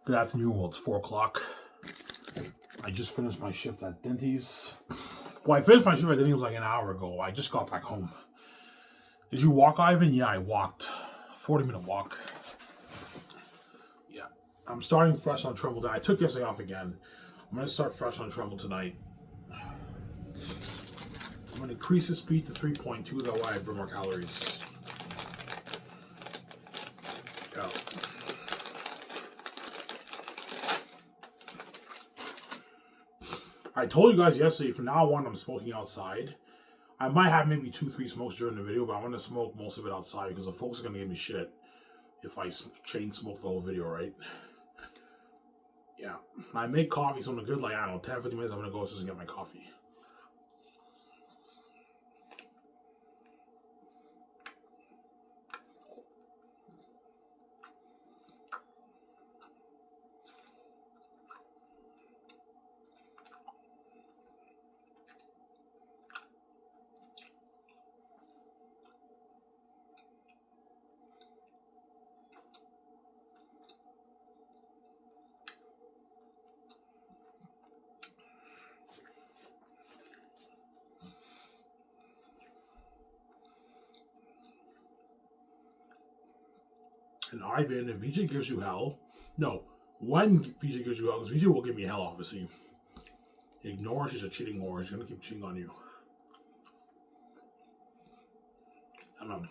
Good afternoon. Well, it's 4 o'clock. I just finished my shift at Denty's. Well, I finished my shift at Denty's like an hour ago. I just got back home. Did you walk, Ivan? Yeah, I walked. 40-minute walk. Yeah. I'm starting fresh on Trumbull. I took yesterday off again. I'm going to start fresh on Trumbull tonight. I'm going to increase the speed to 3.2. That way I burn more calories. Yeah. I told you guys yesterday, from now on, I'm smoking outside. I might have maybe 2-3 smokes during the video, but I'm going to smoke most of it outside because the folks are going to give me shit if I chain smoke the whole video, right? Yeah. I make coffee, so I'm good, like, I don't know, 10-15 minutes, I'm going to go just and get my coffee. And Ivan, if VJ gives you hell, no, when VJ gives you hell, because VJ will give me hell, obviously. Ignore she's a cheating whore. She's going to keep cheating on you. I don't know.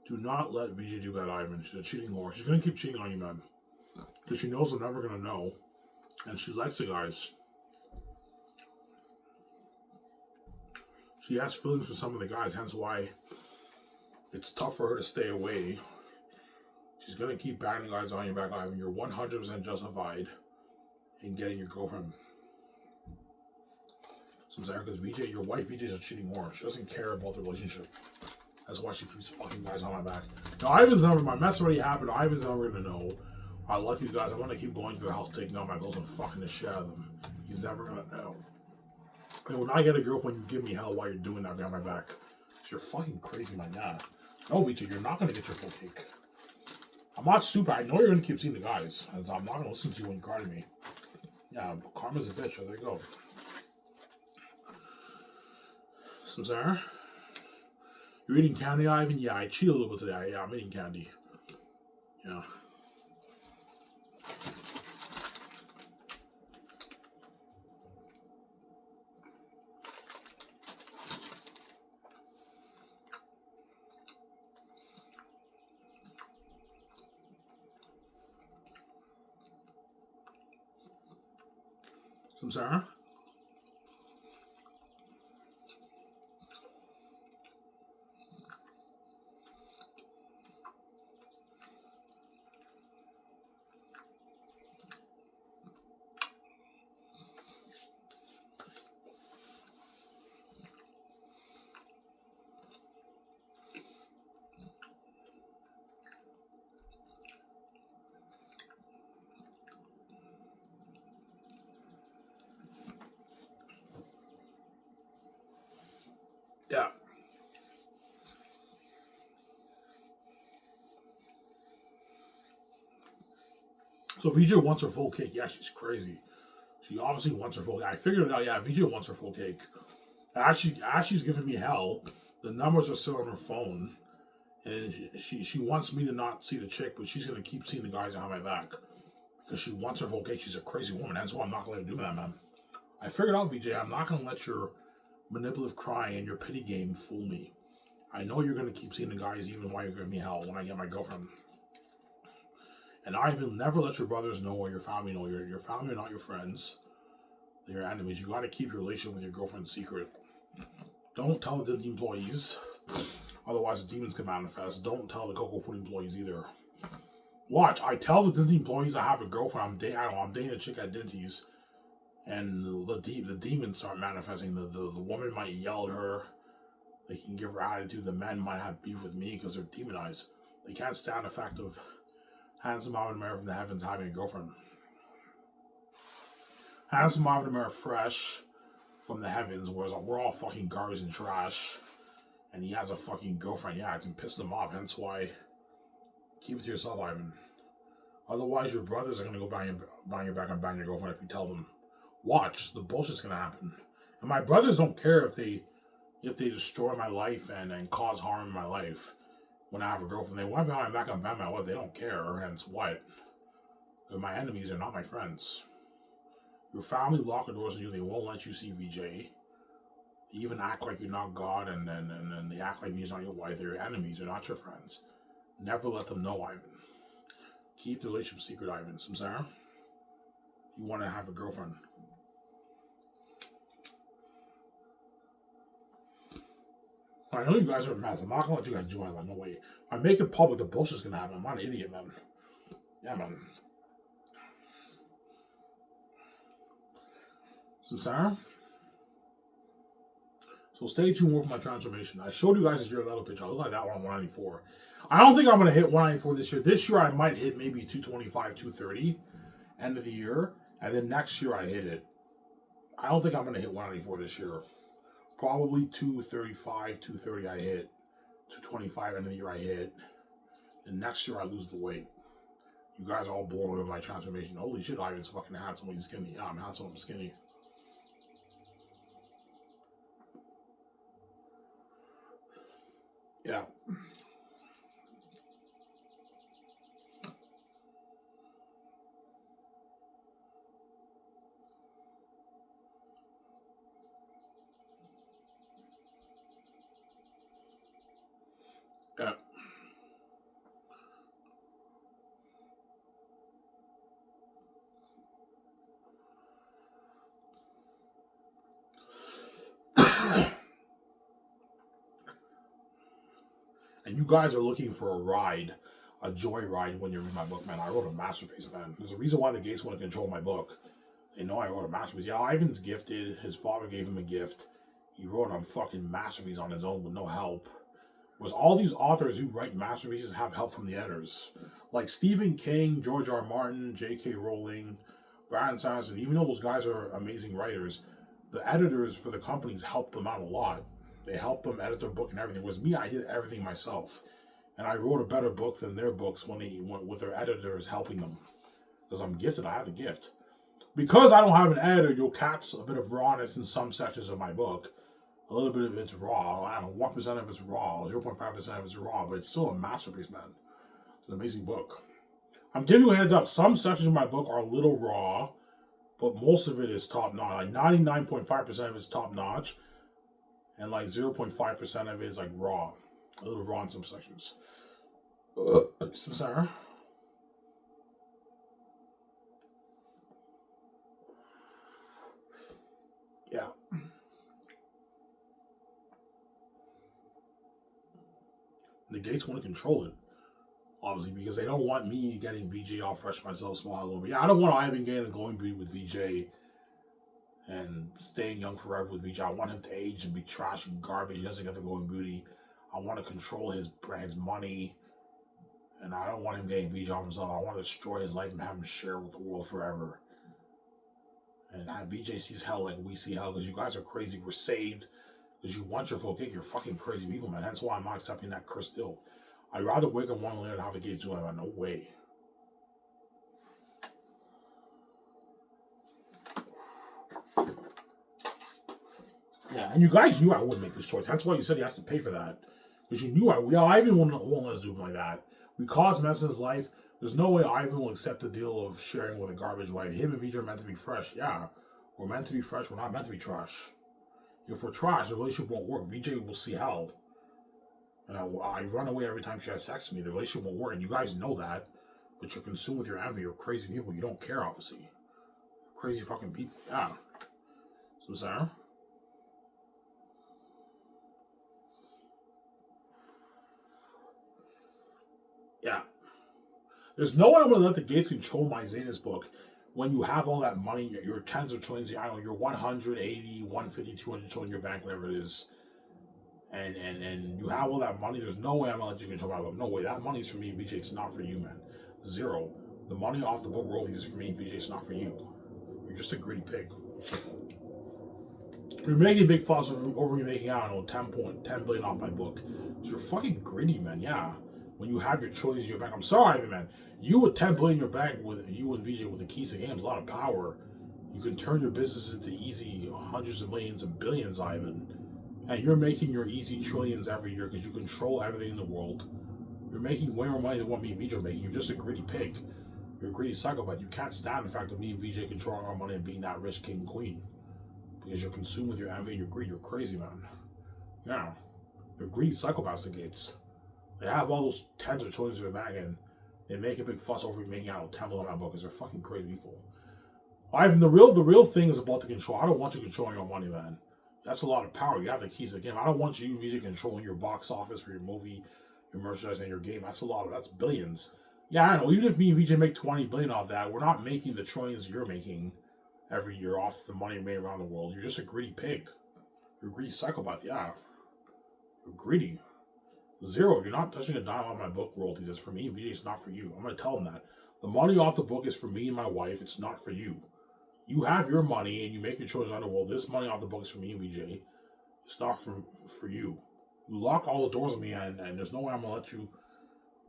Do not let VJ do that, Ivan. She's a cheating whore. She's going to keep cheating on you, man. Because she knows I'm never going to know. And she likes the guys. She has feelings for some of the guys, hence why it's tough for her to stay away. She's going to keep banging guys on your back, Ivan. You're 100% justified in getting your girlfriend. So I'm saying, because VJ, your wife, VJ is a cheating whore. She doesn't care about the relationship. That's why she keeps fucking guys on my back. Now, Ivan's never, my mess already happened. Ivan's never going to know. I like these guys. I want to keep going to the house, taking out my clothes and fucking the shit out of them. He's never going to know. And when I get a girlfriend, you give me hell while you're doing that behind my back. So you're fucking crazy, my dad. No, VJ, you're not going to get your full cake. I'm not stupid. I know you're going to keep seeing the guys. And so I'm not going to listen to you when you cry to me. Yeah, karma's a bitch. So there you go. So, Sarah? You're eating candy, Ivan? Yeah, I cheated a little bit today. Yeah, I'm eating candy. Yeah. Some Sarah? Yeah. So VJ wants her full cake. Yeah, she's crazy. She obviously wants her full cake. I figured it out. Yeah, VJ wants her full cake. As she's giving me hell, the numbers are still on her phone. And she wants me to not see the chick, but she's going to keep seeing the guys behind my back. Because she wants her full cake. She's a crazy woman. That's why I'm not going to do that, man. I figured out, VJ, I'm not going to let your manipulative crying and your pity game fool me. I know you're going to keep seeing the guys even while you're giving me hell when I get my girlfriend. And I will never let your brothers know or your family know. Your family are not your friends. They're your enemies. You got to keep your relationship with your girlfriend secret. Don't tell the employees. Otherwise, the demons can manifest. Don't tell the Cocoa Food employees either. Watch, I tell the Dinty employees I have a girlfriend. I'm dating a chick at Dinty's. And the demons start manifesting. The woman might yell at her. They can give her attitude. The men might have beef with me because they're demonized. They can't stand the fact of handsome Ivan Mare from the heavens having a girlfriend. Handsome Ivan are fresh from the heavens, whereas we're all fucking garbage and trash. And he has a fucking girlfriend. Yeah, I can piss them off. Hence why, keep it to yourself, Ivan. Otherwise, your brothers are gonna go behind your back and bang your girlfriend if you tell them. Watch, the bullshit's gonna happen. And my brothers don't care if they destroy my life and cause harm in my life when I have a girlfriend. They want behind my back and bang my wife. They don't care. Hence what? They're my enemies. They're not my friends. Your family lock the doors on you. They won't let you see VJ. They even act like you're not God, and they act like VJ's not your wife. They're your enemies. They're not your friends. Never let them know, Ivan. Keep the relationship secret, Ivan. Samsara, you want to have a girlfriend. I know you guys are mad. I'm not gonna let you guys do it. No way. If I make it public, the bullshit's gonna happen. I'm not an idiot, man. Yeah, man. Samsara? So stay tuned more for my transformation. I showed you guys this year level picture. I look like that one on 194. I don't think I'm going to hit 194 this year. This year I might hit maybe 225, 230 end of the year. And then next year I hit it. I don't think I'm going to hit 194 this year. Probably 235, 230 I hit. 225 end of the year I hit. And next year I lose the weight. You guys are all blown away with my transformation. Holy shit, Ivan's fucking handsome when he's skinny. Yeah, I'm handsome when I'm skinny. Yeah. Yeah. And you guys are looking for a ride, a joy ride when you read my book, man. I wrote a masterpiece, man. There's a reason why the Gates want to control my book. They know I wrote a masterpiece. Yeah, Ivan's gifted. His father gave him a gift. He wrote a fucking masterpiece on his own with no help. Whereas all these authors who write masterpieces have help from the editors. Like Stephen King, George R. Martin, J.K. Rowling, Brandon Sanderson. Even though those guys are amazing writers, the editors for the companies help them out a lot. They help them edit their book and everything. Whereas me, I did everything myself. And I wrote a better book than their books when they went with their editors helping them. Because I'm gifted, I have the gift. Because I don't have an editor, you'll catch a bit of rawness in some sections of my book. A little bit of it's raw. I don't know, 1% of it's raw, 0.5% of it's raw, but it's still a masterpiece, man. It's an amazing book. I'm giving you a heads up. Some sections of my book are a little raw, but most of it is top notch. Like 99.5% of it's top notch. And like 0.5% of it is like raw. A little raw in some sections. Sorry. Yeah. The Gates want to control it. Obviously, because they don't want me getting VJ all fresh myself, small. But yeah, I don't want Ivan getting the glowing beauty with VJ. And staying young forever with VJ. I want him to age and be trash and garbage. He doesn't get the golden beauty. I want to control his money. And I don't want him getting VJ on himself. I want to destroy his life and have him share with the world forever. And have VJ sees hell like we see hell. Because you guys are crazy. We're saved. Because you want your full cake. You're fucking crazy people, man. That's why I'm not accepting that cursed deal. I'd rather wake up one later and have the Gates do it. No way. Yeah, and you guys knew I would make this choice. That's why you said he has to pay for that. Because you knew Ivan won't let us do it like that. We caused mess in his life. There's no way Ivan will accept the deal of sharing with a garbage wife. Him and VJ are meant to be fresh. Yeah, we're meant to be fresh. We're not meant to be trash. If we're trash, the relationship won't work. VJ will see hell. And I run away every time she has sex with me. The relationship won't work. And you guys know that. But you're consumed with your envy. You're crazy people. You don't care, obviously. You're crazy fucking people. Yeah. So, Sarah? Yeah. There's no way I'm going to let the Gates control my Xanus book when you have all that money, your tens of trillions, I don't know, your 180, 150, 200 trillion in your bank, whatever it is, and you have all that money, there's no way I'm going to let you control my book. No way. That money's for me, VJ. It's not for you, man. Zero. The money off the book royalties is for me, VJ. It's not for you. You're just a greedy pig. You're making a big fuss over you making, I don't know, 10 billion off my book. You're fucking greedy, man. Yeah. When you have your choice in your bank. I'm sorry, man. You with 10 billion in your bank, with you and VJ with the keys to games, a lot of power. You can turn your business into easy hundreds of millions and billions, Ivan. And you're making your easy trillions every year because you control everything in the world. You're making way more money than what me and VJ are making. You're just a greedy pig. You're a greedy psychopath. You can't stand the fact of me and VJ controlling our money and being that rich king and queen. Because you're consumed with your envy and your greed. You're crazy, man. Yeah. You're greedy psychopaths, the Gates. They have all those tens of trillions in their bag and they make a big fuss over making out a temple on that book because they're fucking crazy people. Ivan, the real thing is about the control. I don't want you controlling your money, man. That's a lot of power. You have the keys to the game. I don't want you VJ controlling your box office for your movie, your merchandise, and your game. That's billions. Yeah, I know. Even if me and VJ make 20 billion off that, we're not making the trillions you're making every year off the money made around the world. You're just a greedy pig. You're a greedy psychopath, yeah. You're greedy. Zero. You're not touching a dime on my book royalties. It's for me and VJ. It's not for you. I'm going to tell them that. The money off the book is for me and my wife. It's not for you. You have your money and you make your choices on the world. This money off the book is for me and VJ. It's not for you. You lock all the doors on me and there's no way I'm going to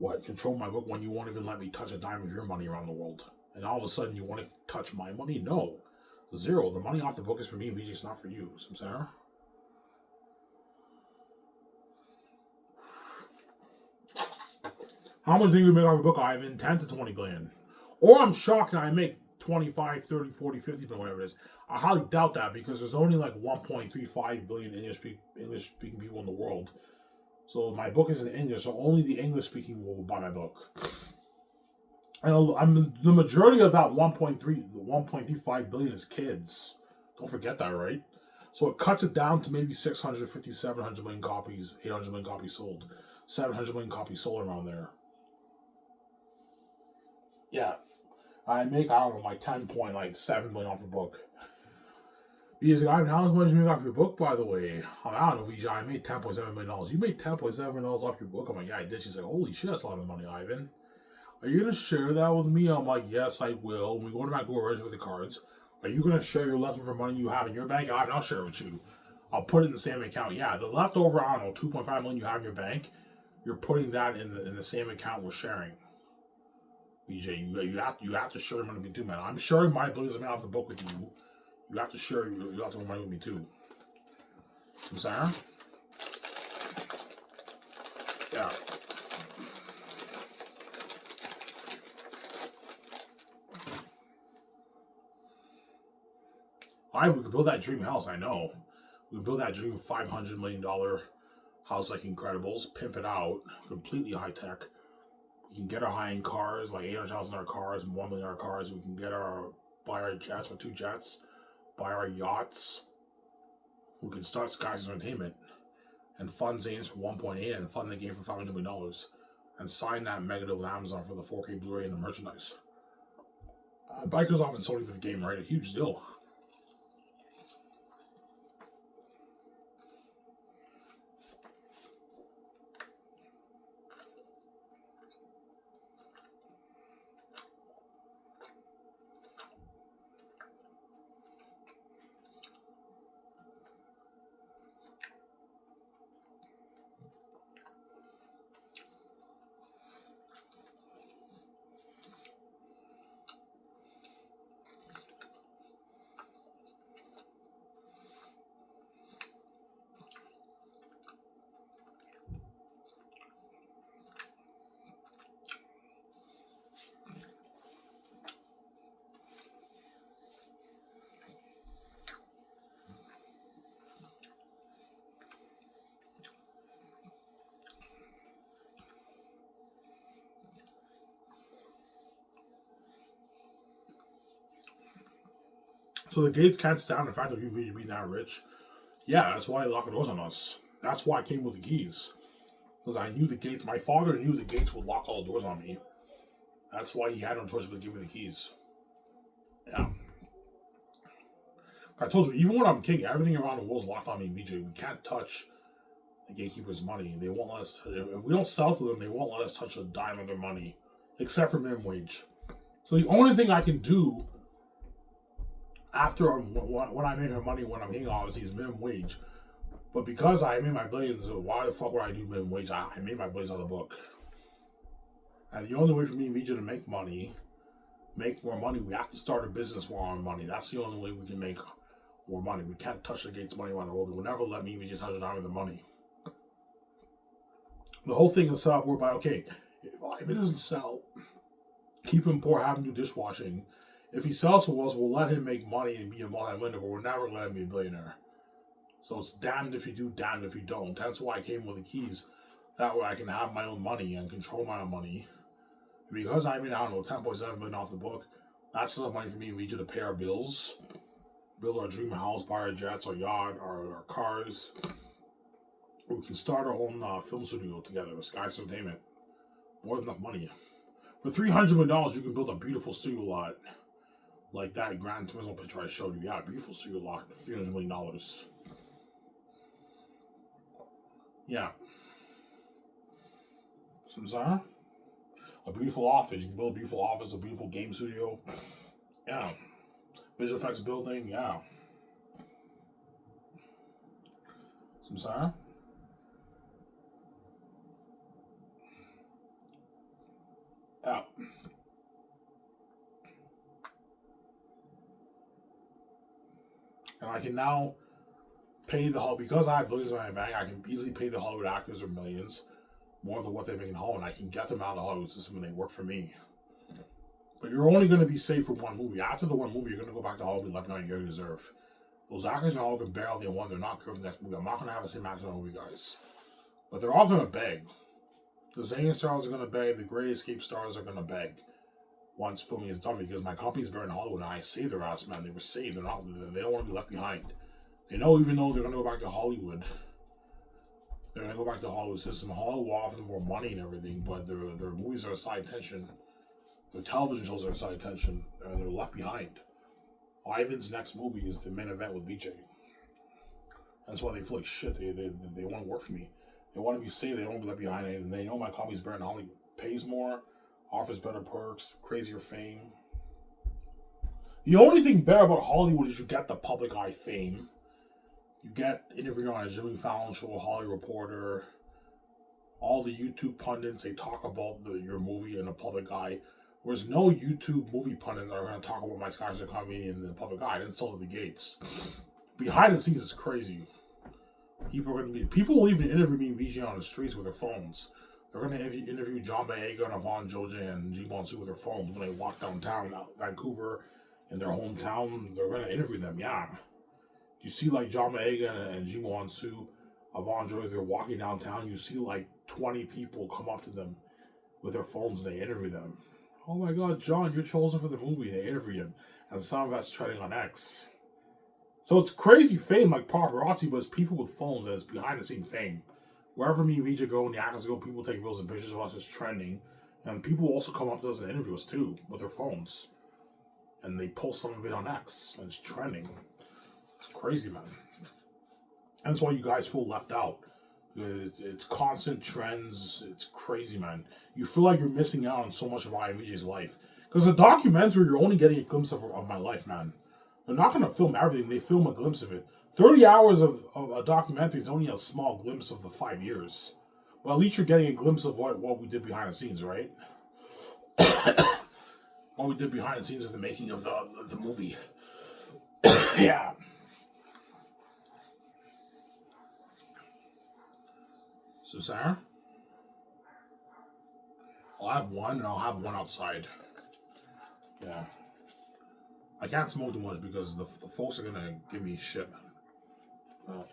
let you control my book when you won't even let me touch a dime of your money around the world. And all of a sudden you want to touch my money? No. Zero. The money off the book is for me and VJ. It's not for you. Some Sarah? How much do you make off a book, Ivan? 10 to 20 billion. Or I'm shocked that I make 25, 30, 40, 50 billion, whatever it is. I highly doubt that because there's only like 1.35 billion English-speaking people in the world. So my book is in English, so only the English-speaking will buy my book. And the majority of that 1.35 billion is kids. Don't forget that, right? So it cuts it down to maybe 650, 700 million copies, 800 million copies sold. 700 million copies sold around there. Yeah. I make, I don't know, like 10.7 million off the book. He's like, how much did you make off your book, by the way? I don't know, VJ, I made $10.7 million. You made $10.7 million off your book? I'm like, yeah, I did. She's like, holy shit, that's a lot of money, Ivan. Are you going to share that with me? I'm like, yes, I will. When we go to my garage with the cards, are you going to share your leftover money you have in your bank? I'll share it with you. I'll put it in the same account. Yeah, the leftover, I don't know, 2.5 million you have in your bank, you're putting that in the same account we're sharing. BJ, you have to share your money with me too, man. I'm sharing my billions of money off the book with you. You have to share your leftover money with me too. I'm sorry? Yeah. We could build that dream house, I know. We could build that dream $500 million house like Incredibles, pimp it out, completely high tech. We can get our high-end cars, like $800,000 cars and $1 million cars. We can buy our jets or 2 jets, buy our yachts. We can start Skiv Entertainment and fund Xanus for 1.8 and fund the game for $500 million and sign that mega deal with Amazon for the 4K Blu-ray and the merchandise. Bikers off and Sony for the game, right? A huge deal. So the Gates can't stand the fact that you being that rich. Yeah, that's why they locked the doors on us. That's why I came with the keys. Because I knew the Gates, my father knew the Gates would lock all the doors on me. That's why he had no choice but to give me the keys. Yeah. I told you, even when I'm king, everything around the world is locked on me, BJ. We can't touch the gatekeeper's money. They won't let us, if we don't sell to them, they won't let us touch a dime of their money. Except for minimum wage. So the only thing I can do after when I make my money, when I'm hitting, obviously, is minimum wage. But because I made my blades, why the fuck would I do minimum wage? I made my blades on the book. And the only way for me and VJ to make more money, we have to start a business while on money. That's the only way we can make more money. We can't touch the gates money on the road. They will never let me and VJ touch the dime of the money. The whole thing is set up whereby, okay, if it doesn't sell, keep him poor, have him do dishwashing. If he sells to us, we'll let him make money and be a multi-millionaire, but we're never let him be a billionaire. So it's damned if you do, damned if you don't. That's why I came with the keys. That way I can have my own money and control my own money. And because I made, I don't know, $10.7 million off the book, that's enough money for me and VJ to pay our bills, build our dream house, buy our jets, our yacht, our cars. We can start our own film studio together with Skiv Entertainment. More than enough money. For $300 million, you can build a beautiful studio lot. Like that Gran Turismo picture I showed you. Yeah, beautiful studio lot for $300 million. Yeah. Samsara? A beautiful office. You can build a beautiful office, a beautiful game studio. Yeah. Visual effects building. Yeah. Samsara? Yeah. And I can now pay because I have billions in my bank, I can easily pay the Hollywood actors or millions more than what they make in Hollywood. And I can get them out of the Hollywood system and they work for me. But you're only going to be safe for one movie. After the one movie, you're going to go back to Hollywood and let me know you deserve. Those actors in Hollywood can bear all they want. They're not good for the next movie. I'm not going to have the same actors in the movie, guys. But they're all going to beg. The Xanus stars are going to beg. The Great Escape stars are going to beg. Once filming is done, because my company's buried in Hollywood and I saved their ass, man. They were saved. They don't want to be left behind. They know even though they're going to go back to Hollywood, they're going to go back to the Hollywood system. Hollywood will offer them more money and everything, but their movies are a side attention. Their television shows are a side attention, and they're left behind. Ivan's next movie is the main event with VJ. That's why they feel like shit. They want to work for me. They want to be safe. They don't want to be left behind. And they know my company's buried in Hollywood. Pays more, offers better perks, crazier fame. The only thing better about Hollywood is you get the public eye fame. You get interviewed on a Jimmy Fallon show, Hollywood Reporter. All the YouTube pundits, they talk about your movie in the public eye. Whereas no YouTube movie pundits are going to talk about my Skies are coming in the public eye. It's still at the gates. Behind the scenes is crazy. People will even interview me and VJ on the streets with their phones. They're going to interview John Boyega and Yvonne Joja and G Monsu with their phones when they walk downtown, Vancouver, in their hometown. They're going to interview them, yeah. You see like John Boyega and G Monsu, Yvonne Joja, they're walking downtown. You see like 20 people come up to them with their phones and they interview them. Oh my God, John, you're chosen for the movie. They interview him. And some of that's trending on X. So it's crazy fame like paparazzi, but it's people with phones and it's behind the scene fame. Wherever me and VJ go and the actors go, people take videos and pictures of us. It's trending. And people also come up to us and interview us too with their phones. And they post some of it on X. And it's trending. It's crazy, man. And that's why you guys feel left out. It's constant trends. It's crazy, man. You feel like you're missing out on so much of VJ's life. Because a documentary, you're only getting a glimpse of my life, man. They're not going to film everything. They film a glimpse of it. 30 hours of a documentary is only a small glimpse of the 5 years. But at least you're getting a glimpse of what we did behind the scenes, right? What we did behind the scenes of the making of the movie. Yeah. So, Sarah? I'll have one, and I'll have one outside. Yeah. I can't smoke too much because the folks are going to give me shit. I'm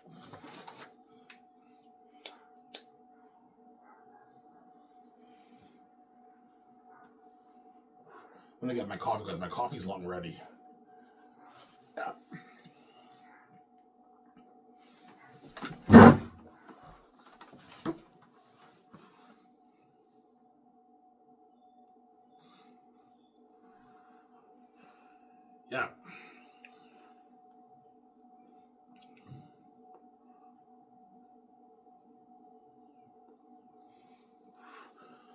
going to get my coffee because my coffee's long ready. Yeah. Yeah.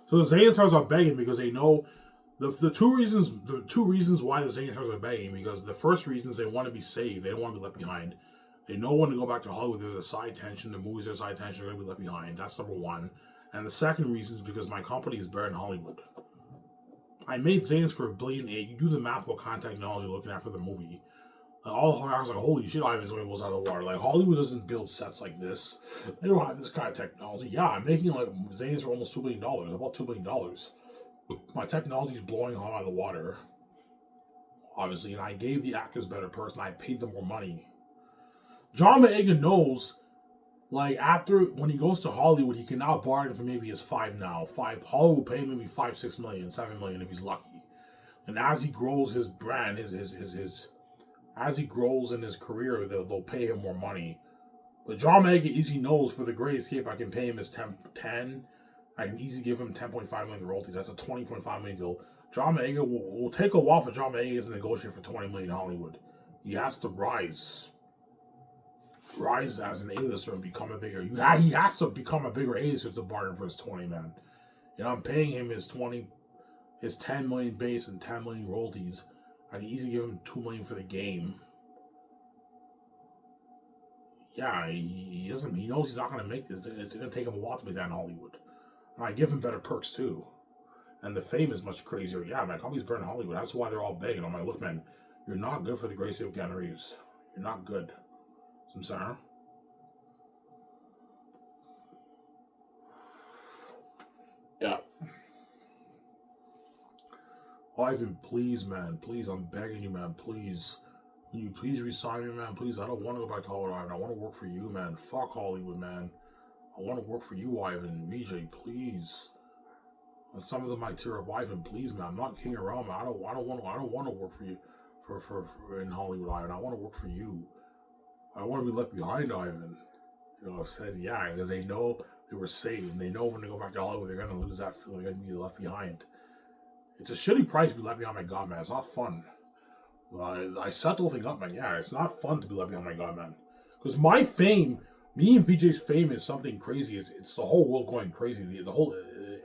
So the Xanus stars are begging because they know The two reasons why the Xanus are begging, because the first reason is they want to be saved. They don't want to be left behind. They know when to go back to Hollywood. There's a side tension. The movies are a side tension. They're going to be left behind. That's number one. And the second reason is because my company is better in Hollywood. I made Xanus for $1.8 billion. You do the math, what kind of technology you're looking at for the movie. All the horror, I was like, holy shit, Ivan's when it was out of the water. Like, Hollywood doesn't build sets like this. They don't have this kind of technology. Yeah, I'm making like Xanus for almost $2 billion, about $2 billion. My technology is blowing out of the water, obviously, and I gave the actors better perks, and I paid them more money. John Boyega knows, like, after, when he goes to Hollywood, he can now bargain for maybe his Hollywood will pay him maybe $5, $6 million, $7 million if he's lucky. And as he grows his brand, as he grows in his career, they'll pay him more money. But John Boyega easily knows, for The Great Escape, I can pay him his 10. I can easily give him $10.5 million royalties. That's a $20.5 million deal. John Boyega will take a while for John Boyega to negotiate for $20 million in Hollywood. He has to rise as an A-lister and become a bigger. He has to become a bigger A-lister to bargain for his 20, man. You know, I'm paying him his 10 million base and 10 million royalties. I can easily give him $2 million for the game. Yeah, he doesn't. He knows he's not going to make this. It's going to take him a while to make that in Hollywood. And I give him better perks too. And the fame is much crazier. Yeah, my company's better in Hollywood. That's why they're all begging. I'm like, look, man, you're not good for The Great Escape of Keanu Reeves. You're not good. I'm sorry. Yeah. Ivan, please, man. Please, I'm begging you, man. Please. Can you please resign me, man? Please, I don't want to go back to Hollywood, Ivan. I want to work for you, man. Fuck Hollywood, man. I want to work for you, Ivan. VJ, please. Some of them might tear up, Ivan. Please, man. I'm not kidding around, man. I don't want to work for you for in Hollywood, Ivan. I want to work for you. I don't want to be left behind, Ivan. You know, I said, yeah, because they know they were saved, and they know when they go back to Hollywood, they're gonna lose that feeling. They're gonna be left behind. It's a shitty price to be left behind. My God, man, it's not fun. I set the whole thing up, man. Yeah, it's not fun to be left behind. My God, man, because my fame, me and VJ's fame, is something crazy. It's the whole world going crazy. The whole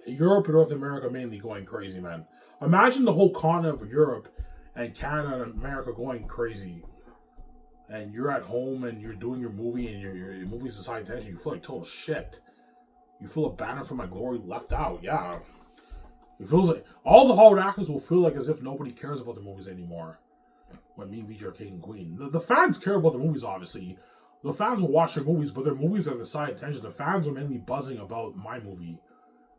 Europe and North America mainly going crazy, man. Imagine the whole continent of Europe and Canada and America going crazy. And you're at home and you're doing your movie and your movie's a side attention. You feel like total shit. You feel abandoned for my glory, left out. Yeah. It feels like all the Hollywood actors will feel like as if nobody cares about the movies anymore. When me and VJ are king and queen. The fans care about the movies, obviously. The fans will watch their movies, but their movies are the side attention. The fans are mainly buzzing about my movie.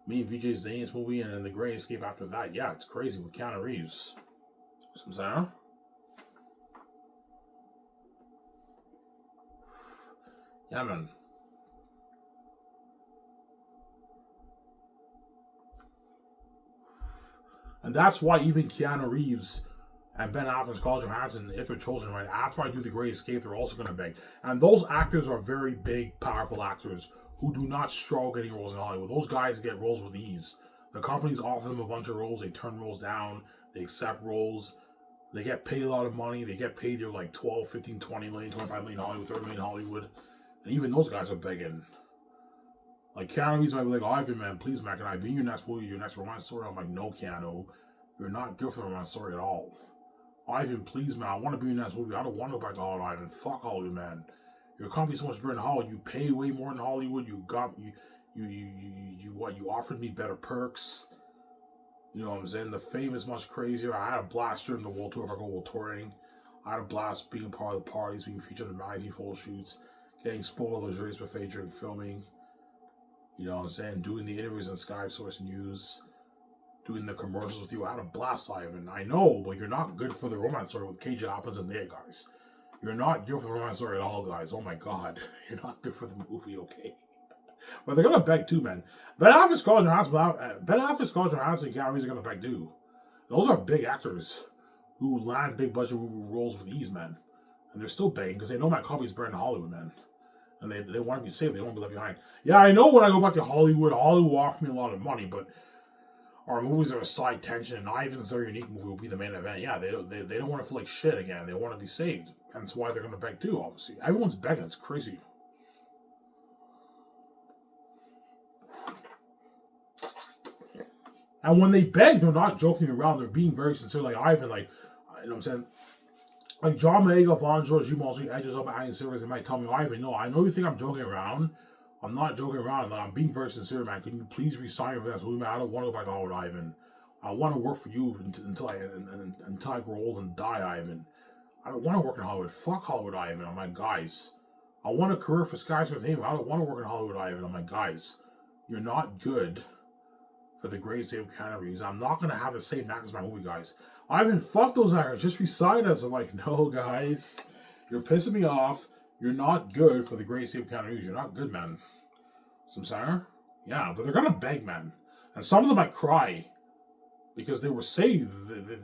Me and VJ's Xanus movie, and then The Great Escape after that. Yeah, it's crazy with Keanu Reeves. I'm saying? Yeah, man. And that's why even Keanu Reeves and Ben Affleck and Scarlett Johansson, if they're chosen right, after I do The Great Escape, they're also going to beg. And those actors are very big, powerful actors who do not struggle getting roles in Hollywood. Those guys get roles with ease. The companies offer them a bunch of roles. They turn roles down. They accept roles. They get paid a lot of money. They get paid their like 12, 15, 20 million, 25 million Hollywood, 30 million Hollywood. And even those guys are begging. Like, Keanu Reeves might be like, oh, Ivan, man, please, man, can I be in your next movie, your next romance story? I'm like, no, Keanu. You're not good for the romance story at all. Ivan, please, man, I want to be in that movie. I don't want to go back to Hollywood, Ivan. Fuck Hollywood, man. Your company's so much better in Hollywood. You pay way more in Hollywood. You offered me better perks. You know what I'm saying? The fame is much crazier. I had a blast during the world tour if I go world touring. I had a blast being part of the parties, being featured in the magazine photo shoots, getting spoiled luxurious buffet during filming. You know what I'm saying? Doing the interviews on Sky Source News. Doing the commercials with you. I had a blast, Ivan. I know, but you're not good for the romance story with KJ Hoppins and there, guys. You're not good for the romance story at all, guys. Oh my God. You're not good for the movie, okay? But they're going to beg too, man. Ben Affleck, Scarlett Johansson, and Keanu Reeves are going to beg too. Those are big actors who land big budget roles with ease, man. And they're still begging because they know my company's better in Hollywood, man. And they want to be safe. They don't want to be left behind. Yeah, I know when I go back to Hollywood will offer me a lot of money, but our movies are a side tension, and Ivan's Their Unique movie will be the main event. Yeah, they don't want to feel like shit again. They want to be saved. And that's why they're going to beg too, obviously. Everyone's begging. It's crazy. And when they beg, they're not joking around. They're being very sincere. Like Ivan, like, you know what I'm saying? Like John Maega, Von George, you mostly edges up acting serious. They might tell me, Ivan, no, I know you think I'm joking around. I'm not joking around. Like, I'm being very sincere, man. Can you please resign for this? I don't want to go back to Hollywood, Ivan. I want to work for you until I grow old and die, Ivan. I don't want to work in Hollywood. Fuck Hollywood, Ivan. I'm like, guys, I want a career for Skyscraper with him. I don't want to work in Hollywood, Ivan. I'm like, guys, you're not good for the greatest day of Keanu Reeves. I'm not going to have the same act as my movie, guys. Ivan, fuck those actors. Just resign us. I'm like, no, guys. You're pissing me off. You're not good for the greatest day of Keanu Reeves. You're not good, man. Some saying? Yeah, but they're going to beg, man. And some of them might cry because they were saved.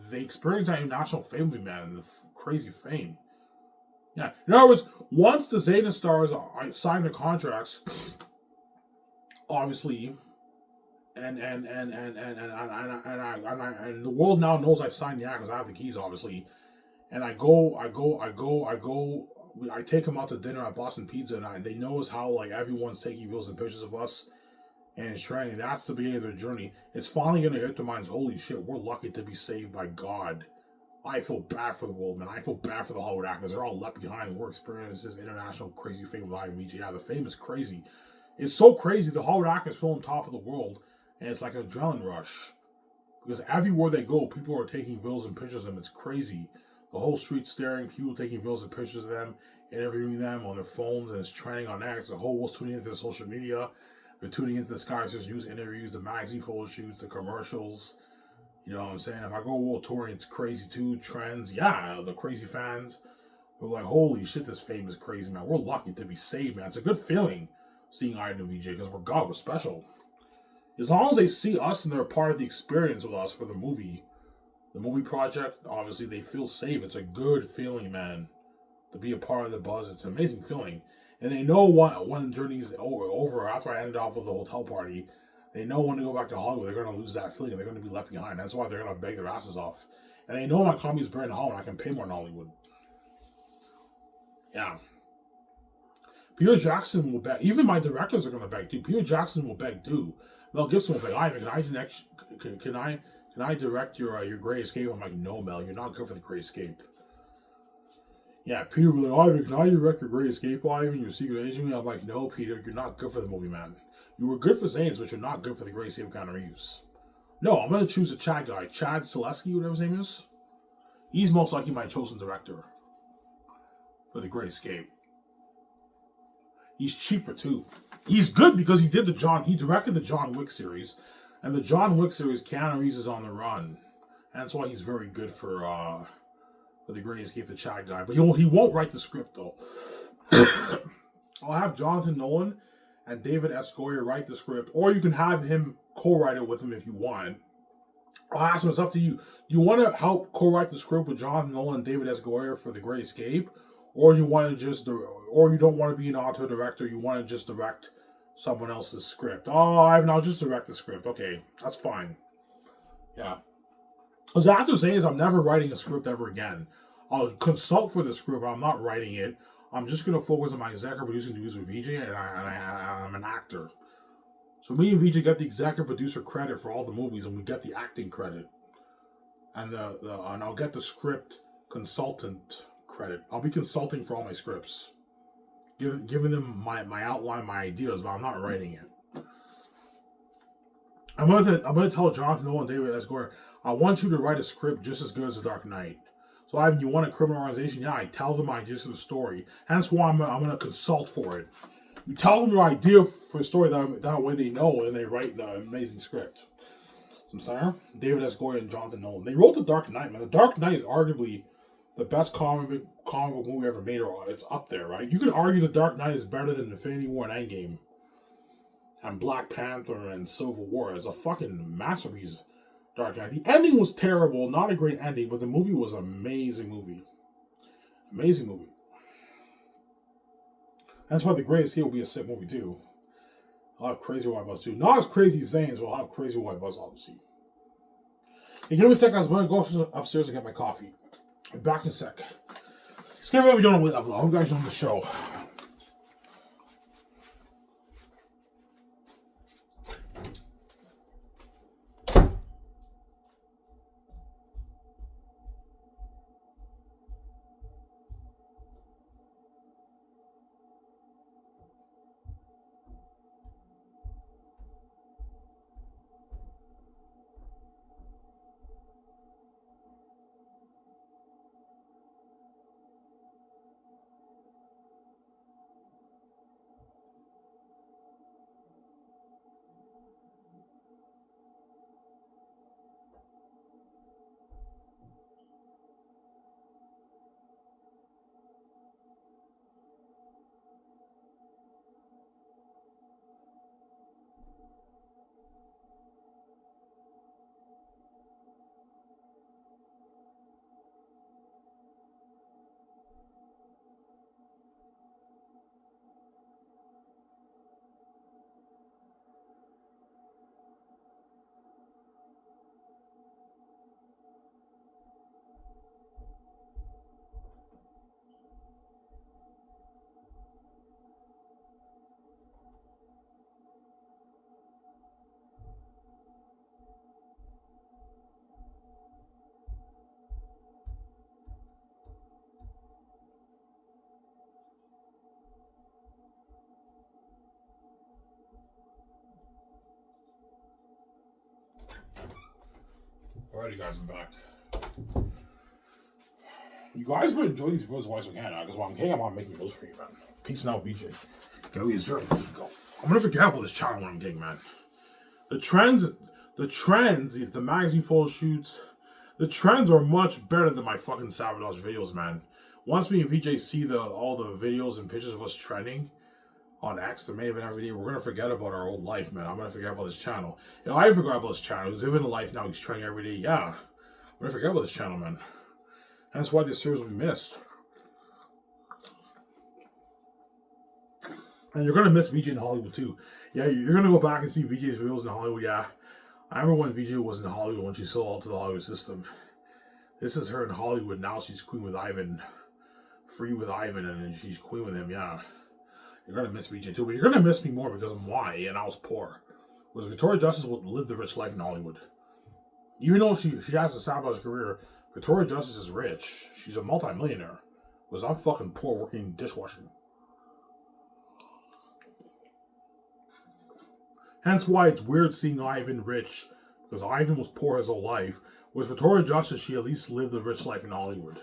They experienced that international fame, man. The crazy fame. Yeah. In other words, once the Xanus stars sign their contracts, obviously, and the world now knows I signed the act because I have the keys, obviously. And I take them out to dinner at Boston Pizza, and they notice how like everyone's taking videos and pictures of us and it's training. That's the beginning of their journey. It's finally gonna hit their minds. Holy shit, we're lucky to be saved by God. I feel bad for the world, man. I feel bad for the Hollywood actors. They're all left behind, and we're experiencing this international crazy fame with IMG. Yeah, the fame is crazy. It's so crazy. The Hollywood actors feel on top of the world, and it's like an adrenaline rush. Because everywhere they go, people are taking videos and pictures of them. It's crazy. The whole street staring, people taking videos and pictures of them, interviewing them on their phones, and it's trending on X. The whole world's tuning into the social media. They're tuning into the Skyscraper news interviews, the magazine photo shoots, the commercials. You know what I'm saying? If I go world touring, it's crazy too. Trends, yeah, the crazy fans. They're like, holy shit, this fame is crazy, man. We're lucky to be saved, man. It's a good feeling seeing Iron VJ because we're God, we're special. As long as they see us and they're part of the experience with us for the movie project, obviously they feel safe. It's a good feeling, man, to be a part of the buzz. It's an amazing feeling. And they know when the journey is over, after I ended off with the hotel party, they know when they go back to Hollywood, they're going to lose that feeling. They're going to be left behind. That's why they're going to beg their asses off. And they know my comedy is better in Hollywood. I can pay more in Hollywood. Yeah. Peter Jackson will beg. Even my directors are going to beg too. Peter Jackson will beg too. Mel Gibson will beg. Ivan, can I direct your Great Escape? I'm like, no, Mel, you're not good for the Great Escape. Yeah, Peter will be like, Ivan, can I direct your Great Escape, Ivan, your Secret Agent? I'm like, no, Peter, you're not good for the movie, man. You were good for Xanus, but you're not good for the Great Escape of Keanu Reeves. No, I'm going to choose a Chad guy. Chad Selesky, whatever his name is. He's most likely my chosen director for the Great Escape. He's cheaper, too. He's good because he directed the John Wick series. And the John Wick series, Keanu Reeves is on the run. And that's why he's very good for the Great Escape, the Chad guy. But he won't write the script, though. I'll have Jonathan Nolan and David S. Goyer write the script, or you can have him co-write it with him if you want. I'll ask him, it's up to you. Do you want to help co-write the script with Jonathan Nolan and David S. Goyer for The Great Escape, or you want to or you don't want to be an author director, you want to just direct someone else's script? Oh, I'll just direct the script. Okay, that's fine. Yeah. Because after saying I'm never writing a script ever again. I'll consult for the script, but I'm not writing it. I'm just going to focus on my executive producing duties with VJ, and I'm an actor. So me and VJ get the executive producer credit for all the movies, and we get the acting credit. And and I'll get the script consultant credit. I'll be consulting for all my scripts. Giving them my outline, my ideas, but I'm not writing it. I'm gonna tell Jonathan Nolan and David S. Goyer, I want you to write a script just as good as The Dark Knight. So, Ivan, you want a criminal organization? Yeah, I tell them my ideas for the story. Hence why I'm going to consult for it. You tell them your idea for the story, that way they know, and they write the amazing script. So, I'm sorry, David S. Goyer and Jonathan Nolan. They wrote The Dark Knight, man. The Dark Knight is arguably the best comic book movie ever made. Or it's up there, right? You can argue The Dark Knight is better than Infinity War and Endgame. And Black Panther and Civil War. It's a fucking masterpiece. Dark Knight. The ending was terrible, not a great ending, but the movie was an amazing movie. Amazing movie. That's why The Great Escape will be a sick movie too. I'll have Crazy White Bus too. Not as crazy as Zane's, but I'll have Crazy White Bus obviously. Hey, give me a sec, guys. I'm going to go upstairs and get my coffee. I'll be back in a sec. Skiv, what are we doing with that vlog? I hope you guys are on the show. Alrighty, guys, I'm back. You guys better enjoy these videos as much as you can, because while I'm king, I'm making those for you, man. Peace now, VJ. Go reserve. Go. I'm gonna forget about this channel when I'm king, man. The trends, the magazine photo shoots, the trends are much better than my fucking sabotage videos, man. Once me and VJ see all the videos and pictures of us trending on X, the main event every day, we're gonna forget about our old life, man. I'm gonna forget about this channel. You know, I forgot about this channel. He's living a life now. He's trending every day. Yeah, I'm gonna forget about this channel, man. That's why this series will be missed. And you're gonna miss VJ in Hollywood too. Yeah, you're gonna go back and see VJ's videos in Hollywood. Yeah, I remember when VJ was in Hollywood when she sold out to the Hollywood system. This is her in Hollywood now. She's queen with Ivan, free with Ivan, and she's queen with him. Yeah, you're gonna miss VJ too, but you're gonna miss me more because I'm white and I was poor. Because Victoria Justice lived the rich life in Hollywood. Even though she has a sabotage career, Victoria Justice is rich. She's a multi-millionaire. Because I'm fucking poor working dishwashing. Hence why it's weird seeing Ivan rich. Because Ivan was poor his whole life. With Victoria Justice, she at least lived the rich life in Hollywood.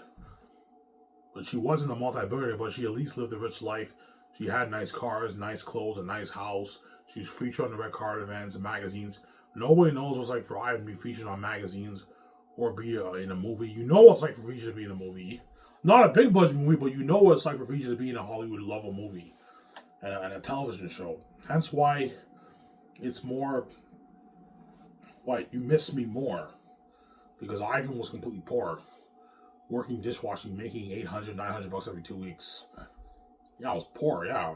But she wasn't a multi-billionaire, but she at least lived the rich life. She had nice cars, nice clothes, a nice house. She was featured on the red card events and magazines. Nobody knows what it's like for Ivan to be featured on magazines or be in a movie. You know what it's like for VJ to be in a movie. Not a big budget movie, but you know what it's like for VJ to be in a Hollywood level movie and a television show. Hence why it's more, you miss me more. Because Ivan was completely poor. Working dishwashing, making $800, $900 every 2 weeks. Yeah, I was poor, yeah.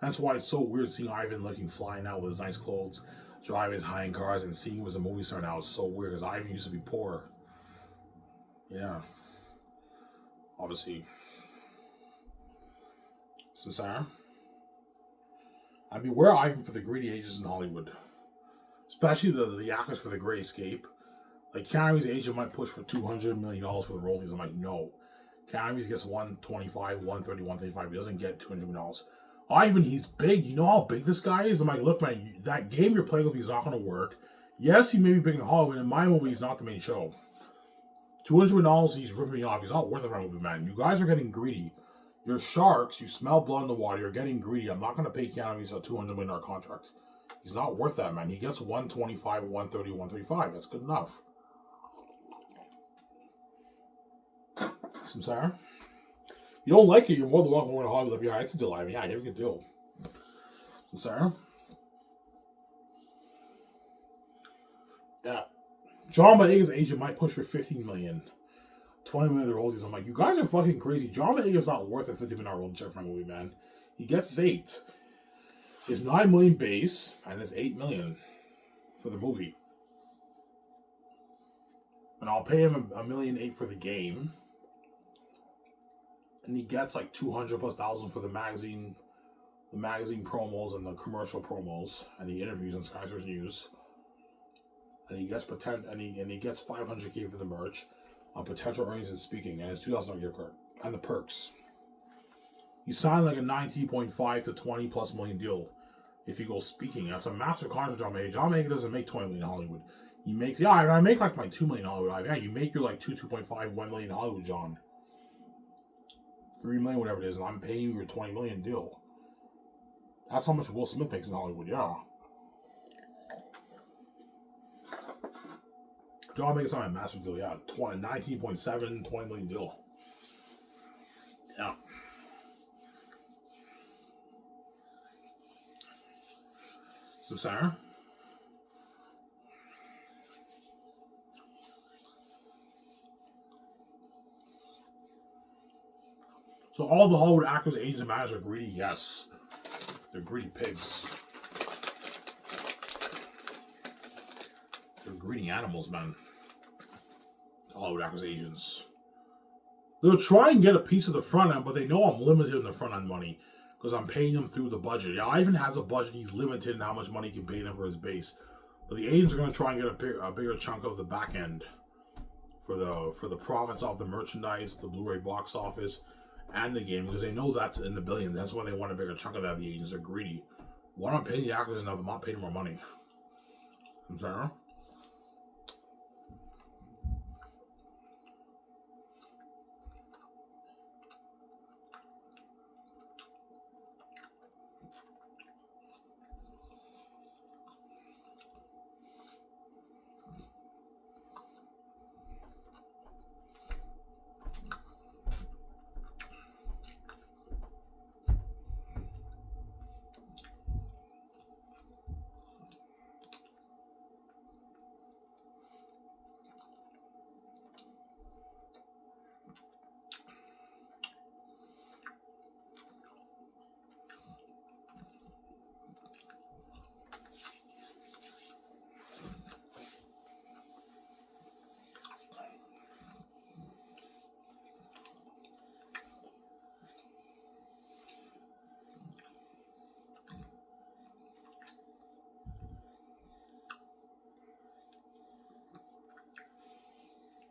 That's why it's so weird seeing Ivan looking flying out with his nice clothes, driving his high-end cars, and seeing him as a movie star now is so weird because Ivan used to be poor. Yeah. Obviously. So, Sarah? I mean, beware Ivan for the greedy agents in Hollywood. Especially the actors for the Great Escape. Like, Keanu Reeves' agent might push for $200 million for the royalties. I'm like, no. Keanu Reeves gets 125, 130, 135. He doesn't get $200 million. Ivan, he's big. You know how big this guy is? I'm like, look, man, that game you're playing with me is not going to work. Yes, he may be big in Hollywood. In my movie, he's not the main show. $200 million, he's ripping me off. He's not worth it for my movie, man. You guys are getting greedy. You're sharks. You smell blood in the water. You're getting greedy. I'm not going to pay Keanu Reeves a $200 million contract. He's not worth that, man. He gets 125, 130, 135. That's good enough. Some Sarah? You don't like it, you're more than welcome to Hollywood. Yeah, it's a deal, Ivan. Yeah, you have a good deal. Some Sarah? Yeah. John Boyega's agent might push for $15 million. $20 million of the royalties. I'm like, you guys are fucking crazy. John Boyega's not worth a $50 million royalty check for my movie, man. He gets his 8. It's $9 million base, and it's $8 million for the movie. And I'll pay him $1.8 million for the game. And he gets like 200 plus thousand for the magazine promos and the commercial promos and the interviews on Sky Sports News. And he gets he gets $500K for the merch on potential earnings and speaking and his $2,000 gift card and the perks. He signed like a 19.5 to 20 plus million deal if he goes speaking. That's a massive contract. John Boyega doesn't make $20 million in Hollywood. He makes I make like my $2 million in Hollywood. Yeah, you make your like 2.5, $1 million in Hollywood, John. $3 million, whatever it is, and I'm paying you your $20 million deal. That's how much Will Smith makes in Hollywood, yeah. John Boyega's on a massive deal, yeah. 19.7, $20 million deal. Yeah. So, Sarah? So all the Hollywood actors, agents, and managers are greedy? Yes. They're greedy pigs. They're greedy animals, man. Hollywood actors, agents. They'll try and get a piece of the front end, but they know I'm limited in the front end money because I'm paying them through the budget. Yeah, Ivan has a budget. He's limited in how much money he can pay them for his base. But the agents are going to try and get a bigger chunk of the back end for the profits off the merchandise, the Blu-ray box office, and the game, because they know that's in the billions. That's why they want a bigger chunk of that. The agents are greedy. Why not pay the actors enough? I'm not paying more money. I'm sorry.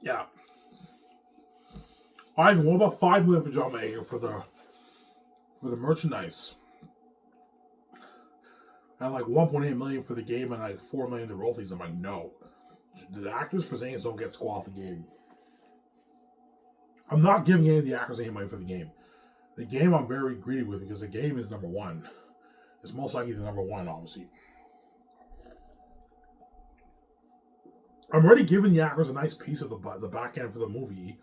Yeah. Ivan, what about $5 million for John Mayer for the merchandise? And like 1.8 million for the game and like 4 million the royalties. I'm like, no. The actors for Xanus don't get squat the game. I'm not giving any of the actors any money for the game. The game I'm very greedy with because the game is number one. It's most likely the number one, obviously. I'm already giving the actors a nice piece of the back end for the movie.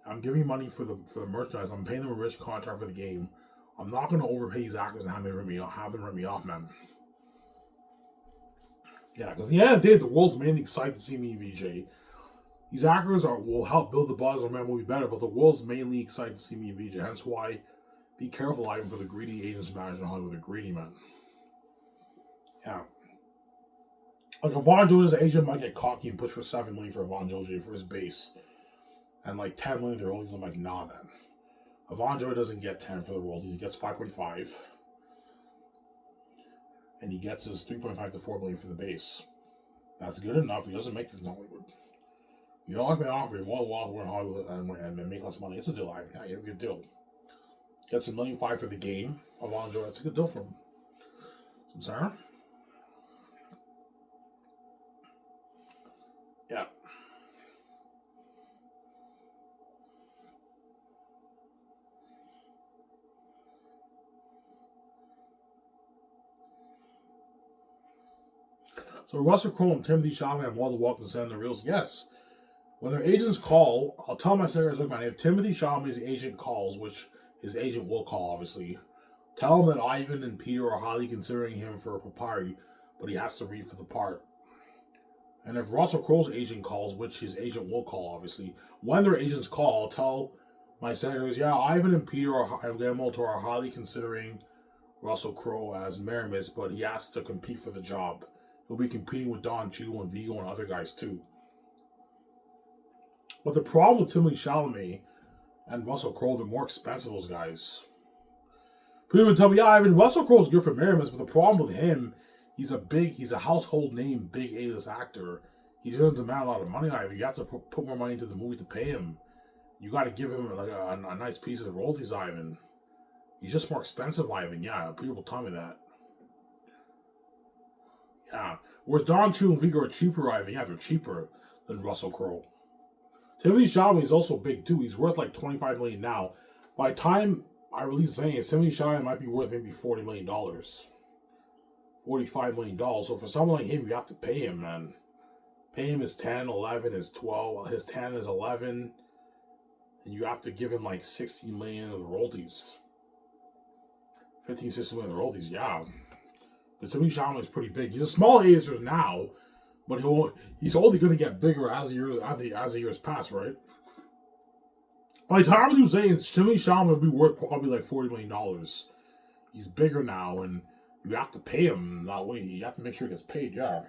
I'm giving money for the merchandise. I'm paying them a rich contract for the game. I'm not going to overpay these actors and have them rip me off, man. Yeah, because at the end of the day, the world's mainly excited to see me, VJ. These actors will help build the buzz on my movie better, but the world's mainly excited to see me, VJ. Hence why, be careful, Ivan, for the greedy agents managing Hollywood. They're greedy, man. Yeah. Like, Yvonne George's agent might get cocky and push for $7 million for Yvonne George for his base. And like $10 million for the royalties. I'm like, nah, man. Yvonne George doesn't get 10 for the royalties. He gets 5.5. And he gets his 3.5 to 4 million for the base. That's good enough. He doesn't make this in Hollywood. You don't like my offer, you want to work in Hollywood and make less money. It's a deal. Yeah, you have a good deal. Gets $1.5 million for the game. Yvonne George, that's a good deal for him. So, Sarah? Yeah. So Russell Crowe and Timothy Chalamet have more than welcome to send the reels. Yes. When their agents call, I'll tell my secretaries, look, man, if Timothy Chalamet's agent calls, which his agent will call, obviously, tell him that Ivan and Peter are highly considering him for a papyri, but he has to read for the part. And if Russell Crowe's agent calls, which his agent will call, obviously, when their agents call, tell my secretaries, yeah, Ivan and Peter and Guillermo are highly considering Russell Crowe as Maramis, but he has to compete for the job. He'll be competing with Don Cheadle and Vigo and other guys too. But the problem with Timothy Chalamet and Russell Crowe, they're more expensive, those guys. People would tell me, yeah, I mean, Russell Crowe's good for Maramis, but the problem with him, he's a household name, big A-list actor. He's going to demand a lot of money out of you. You have to put more money into the movie to pay him. You got to give him like a nice piece of the royalties, Ivan. He's just more expensive, Ivan. Yeah, people tell me that. Yeah. Whereas Don Cheadle and Vigo are cheaper, Ivan. Yeah, they're cheaper than Russell Crowe. Timothy Chalamet is also big too. He's worth like $25 million now. By the time I release Xanus, Timothy Chalamet might be worth maybe $40 million. $45 million. So for someone like him, you have to pay him, man. Pay him his 10, 11, his 12. His 10 is 11. And you have to give him like $60 million of the royalties. 15, $60 million of the royalties, yeah. But Timothy Chalamet is pretty big. He's a small A-lister now, but he's only going to get bigger as the years pass, right? By the time we do Xanus, Timothy Chalamet will be worth probably like $40 million. He's bigger now, and you have to pay him that way. You have to make sure he gets paid, yeah.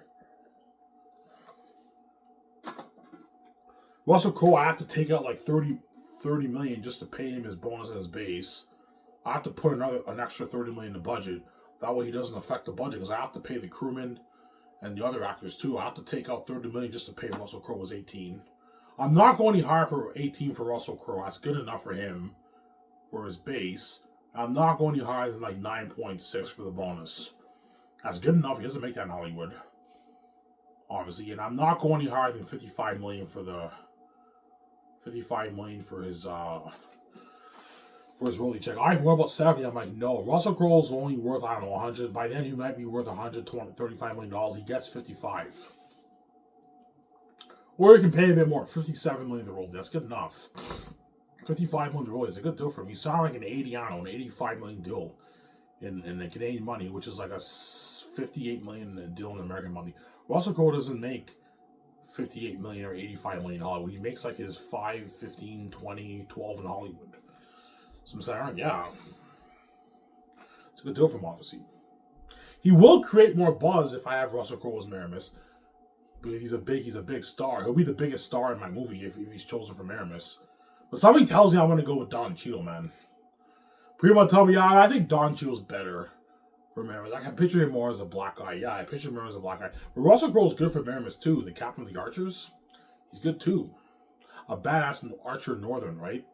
Russell Crowe, I have to take out like $30 million just to pay him his bonus and his base. I have to put an extra $30 million in the budget. That way he doesn't affect the budget, because I have to pay the crewmen and the other actors too. I have to take out $30 million just to pay Russell Crowe as 18. I'm not going any higher for 18 for Russell Crowe. That's good enough for him for his base. I'm not going any higher than like 9.6 for the bonus. That's good enough. He doesn't make that in Hollywood, obviously. And I'm not going any higher than $55 million for his royalty check. All right, what about 70? I'm like, no. Russell Crowe's only worth, I don't know, 100. By then, he might be worth $35 million. He gets 55. Or you can pay a bit more, $57 million the royalty. That's good enough. $55 million the royalty is a good deal for him. He sounded like an $85 million deal in the Canadian money, which is like a $58 million deal in American money. Russell Crowe doesn't make $58 million or $85 million in Hollywood. He makes like his 5, 15, 20, 12 in Hollywood. So I'm saying, yeah, it's a good deal for him, obviously. He will create more buzz if I have Russell Crowe as Maramis, because he's a big star. He'll be the biggest star in my movie if he's chosen for Maramis. But something tells me I'm going to go with Don Cheadle, man. People might tell me, yeah, I think Don Cheadle's better for Maramis. I can picture him more as a black guy. Yeah, I picture him more as a black guy. But Russell Crowe's good for Maramis too. The captain of the Archers, he's good too. a badass Archer Northern, right?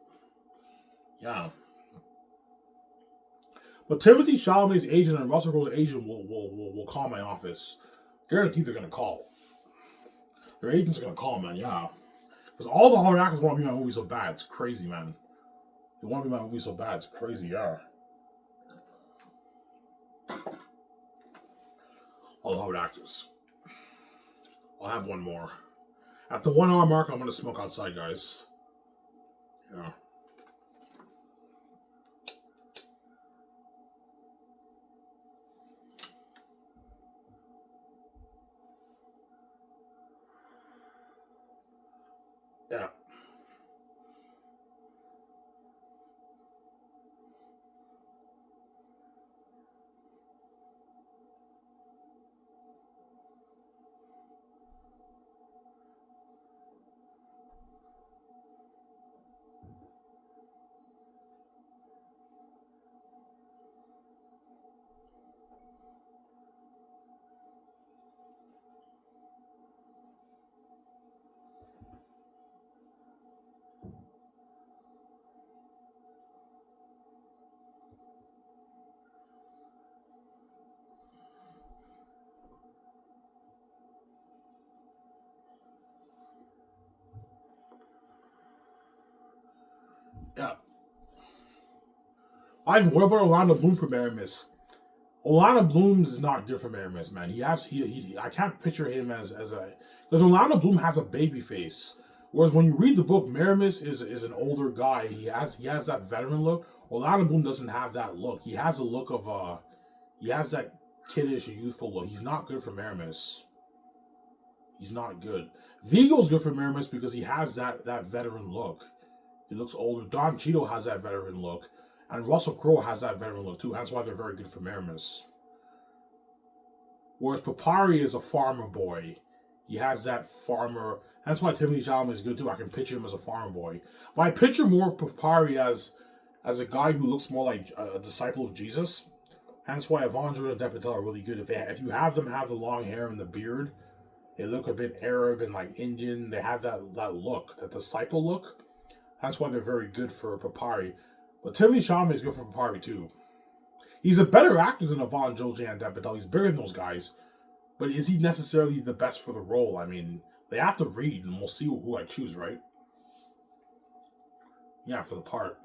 Yeah. But Timothy Chalamet's agent and Russell Crowe's agent will call my office. Guaranteed they're gonna call. Their agents are gonna call, man. Yeah. Because all the Hollywood actors want to be in my movie so bad. It's crazy, man. They want to be in my movie so bad. It's crazy, yeah. All the Hollywood actors. I'll have one more. At the 1 hour mark, I'm going to smoke outside, guys. Yeah. Yeah. Yeah. What about Orlando Bloom for Aramis? Orlando Bloom is not good for Aramis, man. I can't picture him as a, because Orlando Bloom has a baby face. Whereas when you read the book, Aramis is an older guy. He has that veteran look. Orlando Bloom doesn't have that look. He has a look of he has that kiddish, youthful look. He's not good for Aramis. He's not good. Vigo's good for Aramis because he has that veteran look. He looks older. Don Cheadle has that veteran look. And Russell Crowe has that veteran look too. That's why they're very good for Aramis. Whereas Papari is a farmer boy. He has that farmer. That's why Timothy Chalamet is good too. I can picture him as a farmer boy. But I picture more of Papari as a guy who looks more like a disciple of Jesus. Hence why Evandro and Depatel are really good. If you have them have the long hair and the beard, they look a bit Arab and like Indian. They have that look, that disciple look. That's why they're very good for Papari. But Timothy Chalamet is good for Papari too. He's a better actor than Yvonne Jojan and Depatel. He's bigger than those guys. But is he necessarily the best for the role? I mean, they have to read, and we'll see who I choose, right? Yeah, for the part.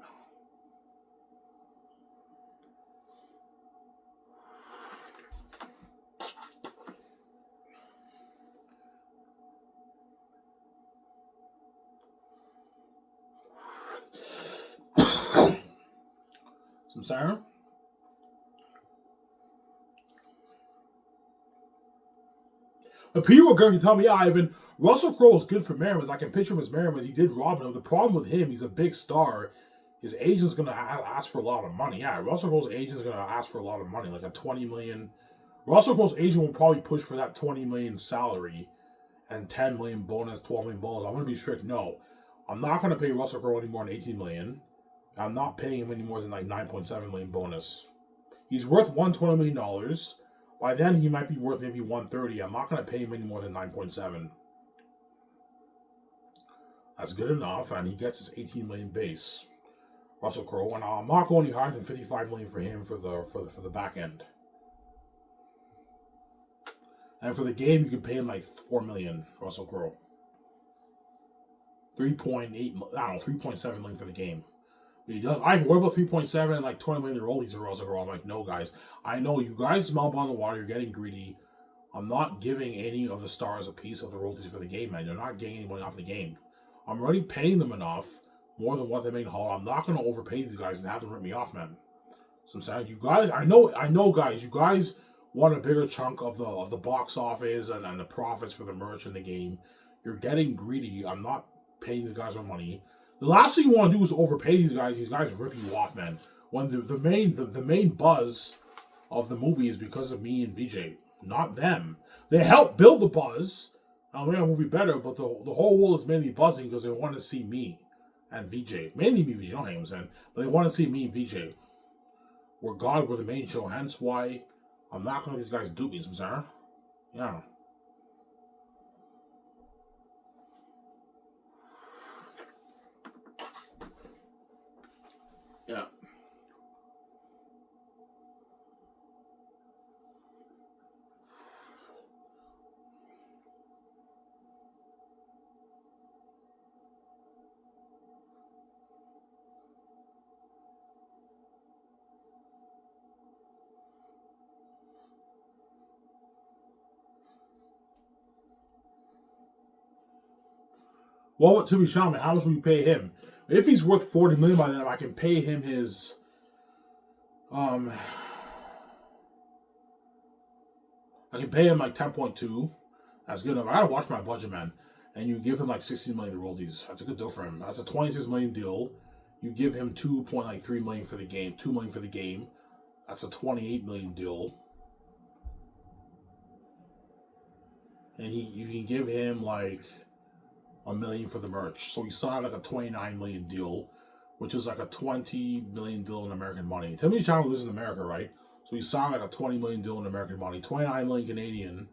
Some Sarah? But people are going to tell me, yeah, Ivan, Russell Crowe is good for Merriman. I can picture him as Merriman. He did Robin Hood. The problem with him, he's a big star. His agent's going to ask for a lot of money. Yeah, Russell Crowe's agent's going to ask for a lot of money, like a $20 million. Russell Crowe's agent will probably push for that $20 million salary and $10 million bonus, $12 million bonus. I'm going to be strict. No, I'm not going to pay Russell Crowe any more than $18 million. I'm not paying him any more than like $9.7 million bonus. He's worth $120 million. By then, he might be worth maybe $130. I'm not going to pay him any more than $9.7. That's good enough, and he gets his $18 million base. Russell Crowe, and I'm not going any higher than $55 million for him for the back end. And for the game, you can pay him like $4 million. Russell Crowe, 3.7 million for the game. He does. What about 3.7 and like $20 million royalties for Russell Crowe? I'm like, no, guys. I know you guys smell on the water. You're getting greedy. I'm not giving any of the stars a piece of the royalties for the game, man. You're not getting any money off the game. I'm already paying them enough, more than what they make in Hall. I'm not going to overpay these guys and have them rip me off, man. So I'm saying, you guys, I know, guys. You guys want a bigger chunk of the box office and the profits for the merch in the game. You're getting greedy. I'm not paying these guys their money. The last thing you want to do is overpay these guys. These guys rip you off, man. When the main buzz of the movie is because of me and VJ, not them. They help build the buzz. I'll make a movie better, but the whole world is mainly buzzing because they want to see me and VJ. Mainly me, VJ, not him, saying, but they want to see me and VJ. We're the main show, hence why I'm not going to let these guys dupe me, Sarah. Yeah. Yeah. Well, to be Chalamet, how much will you pay him? If he's worth 40 million by then, I can pay him his um I can pay him like 10.2. That's good enough. I gotta watch my budget, man. And you give him like 16 million in royalties. That's a good deal for him. That's a 26 million deal. You give him 2.3 million for the game, 2 million for the game. That's a 28 million deal. And you can give him like a million for the merch. So he signed like a 29 million deal, which is like a 20 million deal in American money. Timothy Chalamet lives in America, right? So he signed like a 20 million deal in American money, 29 million Canadian.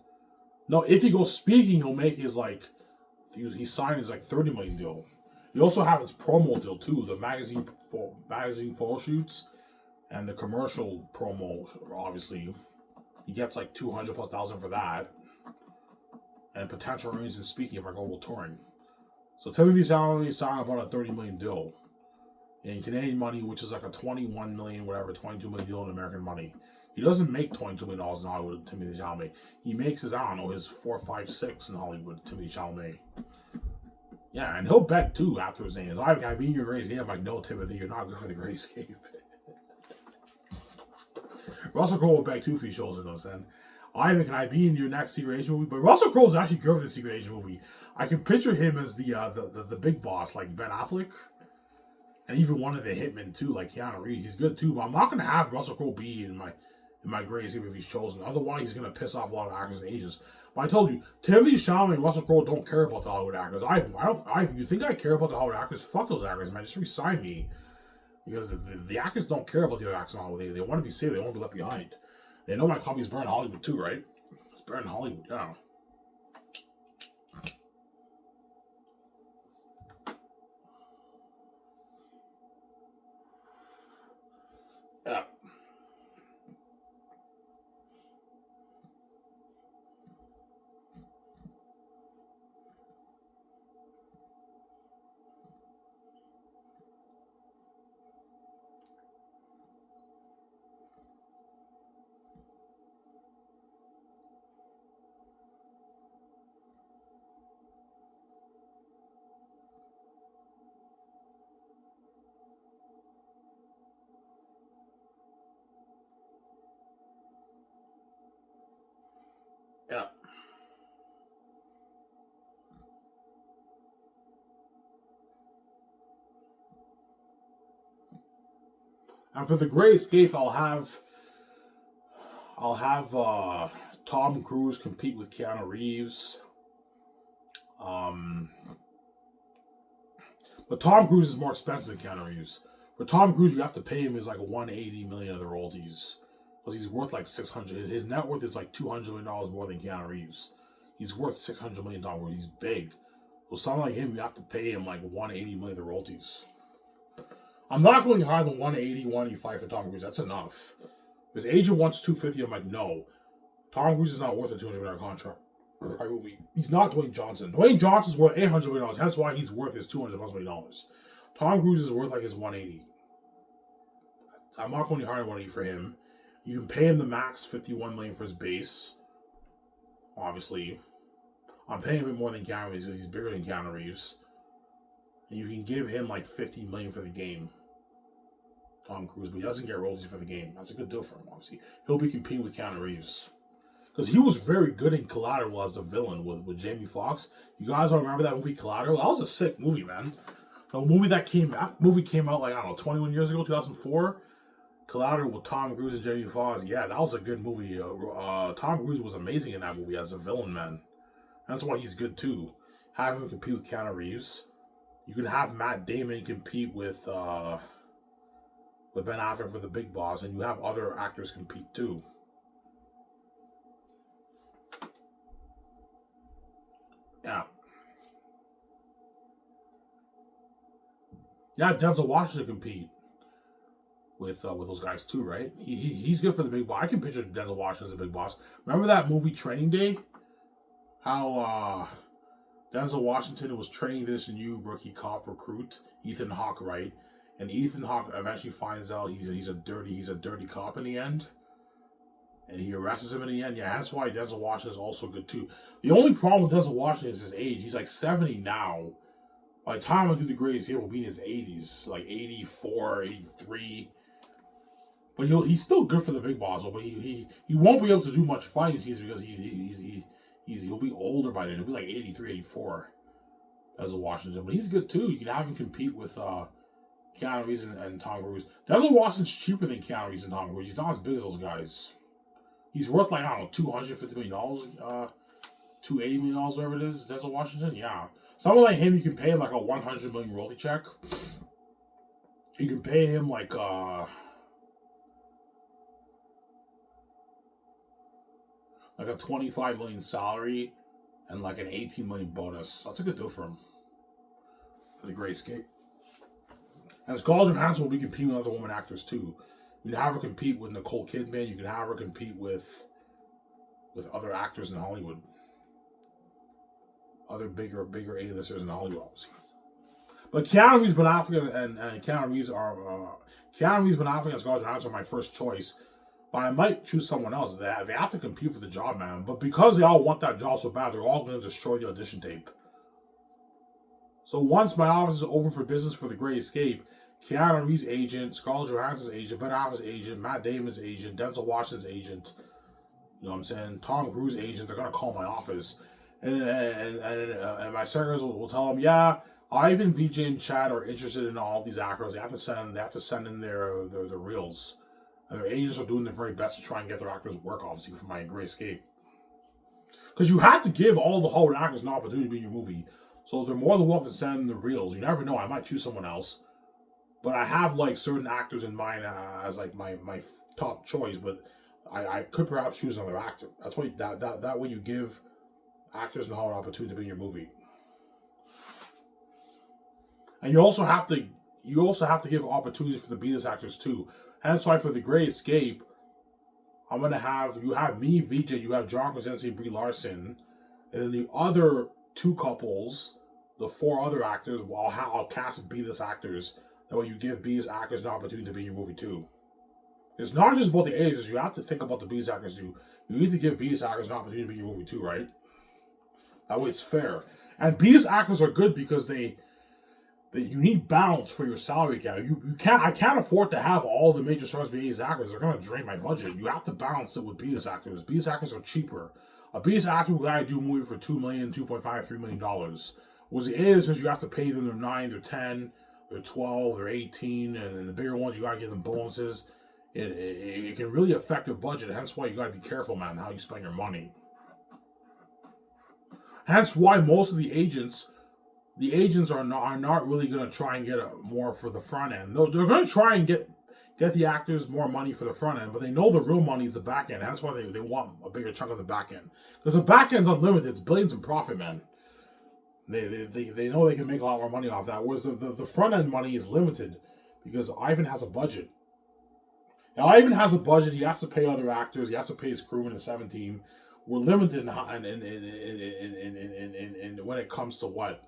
No, if he goes speaking, he'll make his like he signed his like 30 million deal. You also have his promo deal too, the magazine photo shoots and the commercial promo. Obviously, he gets like 200 plus thousand for that, and potential earnings in speaking if I go world touring. So Timothy Chalamet signed about a 30 million deal in Canadian money, which is like a 21 million, whatever, 22 million deal in American money. He doesn't make $22 million in Hollywood, Timothy Chalamet. He makes his, I don't know, his 4, 5, 6 in Hollywood, Timothy Chalamet. Yeah, and he'll bet too after his name. I mean, your grace. Yeah, I'm like, no, Timothy, you're not good for the grayscape. Russell Crowe will bet too if he shows it, though, son. Ivan, can I be in your next Secret Agent movie? But Russell Crowe is actually good for the Secret Agent movie. I can picture him as the big boss, like Ben Affleck. And even one of the hitmen too, like Keanu Reeves. He's good too, but I'm not gonna have Russell Crowe be in my grades if he's chosen. Otherwise, he's gonna piss off a lot of actors and agents. But I told you, Timothy Chalamet and Russell Crowe don't care about the Hollywood actors. You think I care about the Hollywood actors? Fuck those actors, man. Just resign me. Because the actors don't care about the other actors in Hollywood. They want to be safe. They want to be left behind. They know my company's burning Hollywood too, right? It's burning Hollywood, yeah. Yeah. Yeah. And for the Gray Escape, I'll have Tom Cruise compete with Keanu Reeves. Um, but Tom Cruise is more expensive than Keanu Reeves. For Tom Cruise, you have to pay him his like 180 million of the royalties because he's worth like 600. His net worth is like $200 million more than Keanu Reeves. He's worth $600 million. He's big. So someone like him, you have to pay him like 180 million of the royalties. I'm not going higher than 180, 185 for Tom Cruise. That's enough. His agent wants 250. I'm like, no. Tom Cruise is not worth a $200 million contract. Movie. He's not Dwayne Johnson. Dwayne Johnson's worth $800 million. That's why he's worth his $200 million. Tom Cruise is worth like his 180. I'm not going to hire 180 for him. You can pay him the max $51 million for his base. Obviously, I'm paying him more than Keanu Reeves because he's bigger than Keanu Reeves. And you can give him like $50 million for the game. Tom Cruise, but he doesn't get royalties for the game. That's a good deal for him. Obviously, he'll be competing with Keanu Reeves. Because he was very good in Collateral as a villain with Jamie Foxx. You guys all remember that movie Collateral? That was a sick movie, man. The movie came out like, I don't know, 21 years ago, 2004. Collateral with Tom Cruise and Jamie Foxx. Yeah, that was a good movie. Tom Cruise was amazing in that movie as a villain, man. That's why he's good too. Have him compete with Keanu Reeves. You can have Matt Damon compete with Ben Affleck for the Big Boss, and you have other actors compete too. Yeah. Yeah, Denzel Washington compete. with those guys too, right? He's good for the big boss. I can picture Denzel Washington as a big boss. Remember that movie Training Day? How Denzel Washington was training this new rookie cop recruit, Ethan Hawke, right? And Ethan Hawke eventually finds out he's a dirty cop in the end, and he arrests him in the end. Yeah, that's why Denzel Washington is also good too. The only problem with Denzel Washington is his age. He's like 70 now. By the time I do The Greatest Hit, will be in his 80s, like 84, 83. But he's still good for the big boss. But he won't be able to do much fighting scenes because he'll be older by then. He'll be like 83, 84 as a Washington. But he's good too. You can have him compete with Keanu Reeves and Tom Cruise. Denzel Washington's cheaper than Keanu Reeves and Tom Cruise. He's not as big as those guys. He's worth like, I don't know, $250 million, $280 million, whatever it is. Denzel Washington, yeah. Someone like him, you can pay him like a $100 million royalty check. You can pay him like a $25 million salary and like an $18 million bonus. That's a good deal for him. For the Great Escape. And Scarlett Johansson will be competing with other women actors too. You can have her compete with Nicole Kidman. You can have her compete with other actors in Hollywood. Other bigger A-listers in Hollywood, obviously. But Keanu Reeves, Ben Affleck, and Keanu Reeves, Ben Affleck, and Scarlett Johansson are my first choice. But I might choose someone else. They have to compete for the job, man. But because they all want that job so bad, they're all going to destroy the audition tape. So once my office is open for business for The Great Escape, Keanu Reeves' agent, Scarlett Johansson's agent, Ben Affleck's agent, Matt Damon's agent, Denzel Washington's agent, you know what I'm saying, Tom Cruise's agent, they're going to call my office. And my secretaries will tell them, yeah, Ivan, VJ, and Chad are interested in all of these actors. They have to send in their reels. And their agents are doing their very best to try and get their actors work, obviously, for my Great Escape. Because you have to give all the Hollywood actors an opportunity to be in your movie. So they're more than welcome to send in the reels. You never know, I might choose someone else. But I have like certain actors in mind as like my top choice, but I could perhaps choose another actor. That's why that way you give actors an opportunity to be in your movie. And you also have to give opportunities for the B-list actors too. Hence why for The Great Escape, I'm gonna have me, VJ, you have John Krasinski and Brie Larson, and then the other two couples, the four other actors, I'll cast B-list actors. That way you give B-list actors an opportunity to be in your movie too. It's not just about the ages, you have to think about the B-list actors too. You need to give B-list actors an opportunity to be in your movie too, right? That way it's fair. And B-list actors are good because you need balance for your salary cap. I can't afford to have all the major stars be A-list actors. They're going to drain my budget. You have to balance it with B-list actors. B-list actors are cheaper. A B-list actor will do a movie for $2 million, $2.5, $3 million. Whereas the A-listers, you have to pay them their 9, their 10, their 12, their 18, and the bigger ones, you got to give them bonuses. It can really affect your budget. Hence why you got to be careful, man, how you spend your money. Hence why most of the agents are not really going to try and get more for the front end. They're going to try and get the actors more money for the front end, but they know the real money is the back end. That's why they want a bigger chunk of the back end. Because the back end's unlimited. It's billions in profit, man. They know they can make a lot more money off that. Whereas the front end money is limited because Ivan has a budget. Now, Ivan has a budget. He has to pay other actors. He has to pay his crew and his 7 team. We're limited in when it comes to what.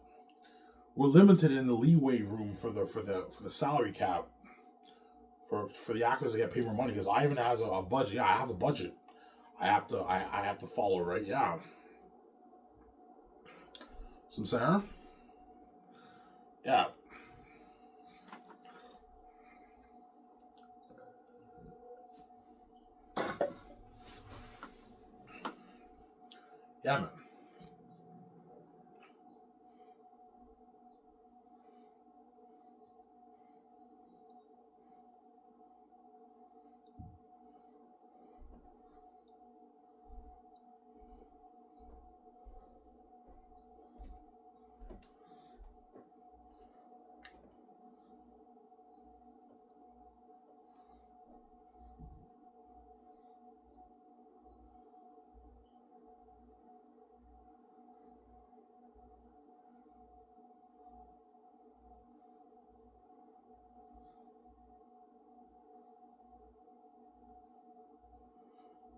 We're limited in the leeway room for the salary cap for the actors to get paid more money because Ivan has a budget. Yeah, I have a budget. I have to follow, right? Yeah. Some Sarah? Yeah. Yeah, man.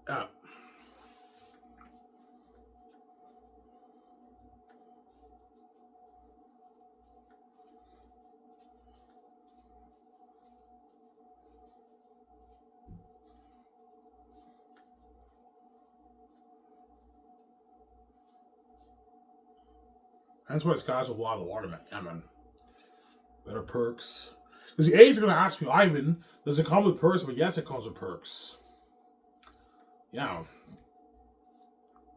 Yeah. That's why this guy's a lot of the waterman. Yeah, man. Better perks. Because the agent's going to ask me, Ivan, does it come with perks? But yes, it comes with perks. Yeah.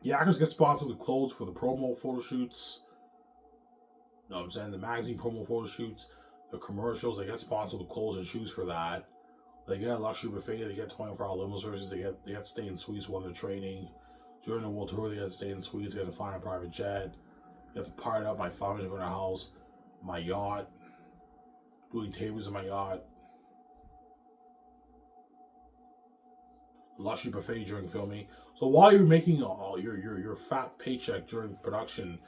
The actors get sponsored with clothes for the promo photo shoots. You know what I'm saying? The magazine promo photo shoots. The commercials, they get sponsored with clothes and shoes for that. They get a luxury buffet. They get 24-hour limo services. They get to stay in suites while they're training. During the world tour, they get to stay in suites. They get to fly on a private jet. They have to part up my family's going to house, my yacht, doing tables in my yacht. Luxury buffet during filming. So while you're making your fat paycheck during production,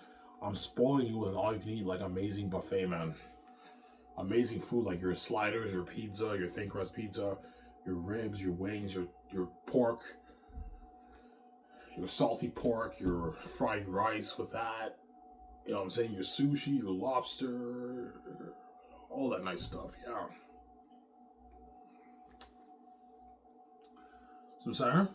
I'm spoiling you with all you can eat like amazing buffet, man. Amazing food like your sliders, your pizza, your thin crust pizza, your ribs, your wings, your pork, your salty pork, your fried rice with that. You know what I'm saying? Your sushi, your lobster, all that nice stuff, yeah. Some Sarah?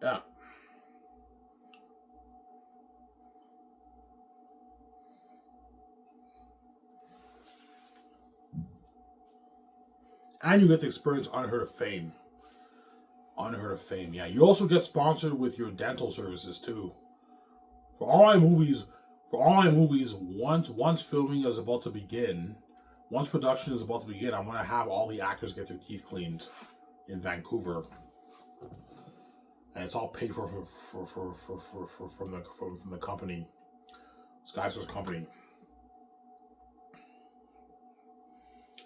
Yeah. And you get to experience unheard of fame. Unheard of fame, yeah. You also get sponsored with your dental services too. For all my movies, once filming is about to begin, once production is about to begin, I'm gonna have all the actors get their teeth cleaned in Vancouver, and it's all paid for from the company, Skiv's company.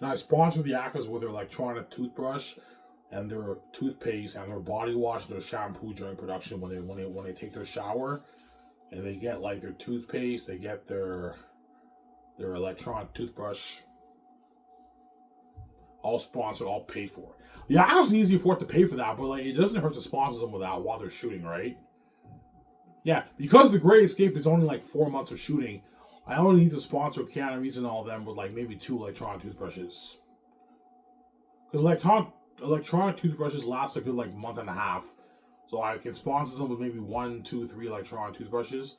And I sponsor the actors with their electronic toothbrush and their toothpaste and their body wash and their shampoo during production when they take their shower, and they get like their toothpaste, they get their electronic toothbrush, all sponsored, all paid for. The actors can easily afford to pay for that, but like it doesn't hurt to sponsor them with that while they're shooting, right? Yeah, because The Great Escape is only like 4 months of shooting, I only need to sponsor Keanu Reeves and all of them with like maybe 2 electronic toothbrushes. Because electronic toothbrushes last a good like month and a half. So I can sponsor them with maybe 1, 2, 3 electronic toothbrushes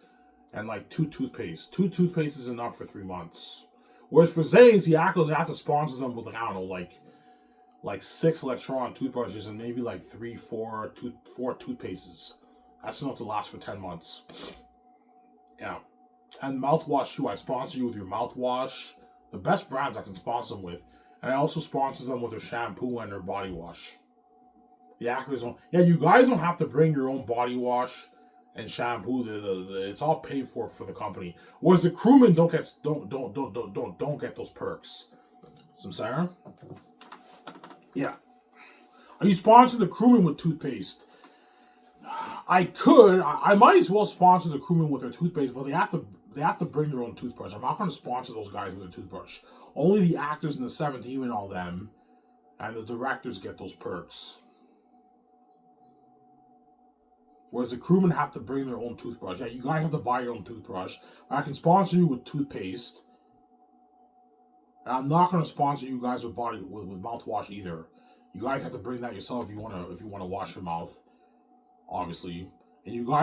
and like 2 toothpaste. 2 toothpaste is enough for 3 months. Whereas for Zane's, the actors have to sponsor them with like, I don't know, like 6 electronic toothbrushes and maybe like 3, 4 toothpastes. That's enough to last for 10 months. Yeah. And mouthwash too. I sponsor you with your mouthwash. The best brands I can sponsor them with. And I also sponsor them with their shampoo and their body wash. The actors don't. Yeah, you guys don't have to bring your own body wash and shampoo. It's all paid for the company. Whereas the crewmen don't get those perks. Some Sarah? Yeah. Are you sponsoring the crewmen with toothpaste? I could. I might as well sponsor the crewmen with their toothpaste, but they have to bring their own toothbrush. I'm not going to sponsor those guys with a toothbrush. Only the actors in the 17 and all them, and the directors get those perks. Whereas the crewmen have to bring their own toothbrush. Yeah, you guys have to buy your own toothbrush. I can sponsor you with toothpaste. And I'm not going to sponsor you guys with mouthwash either. You guys have to bring that yourself if you want to wash your mouth, obviously. And you guys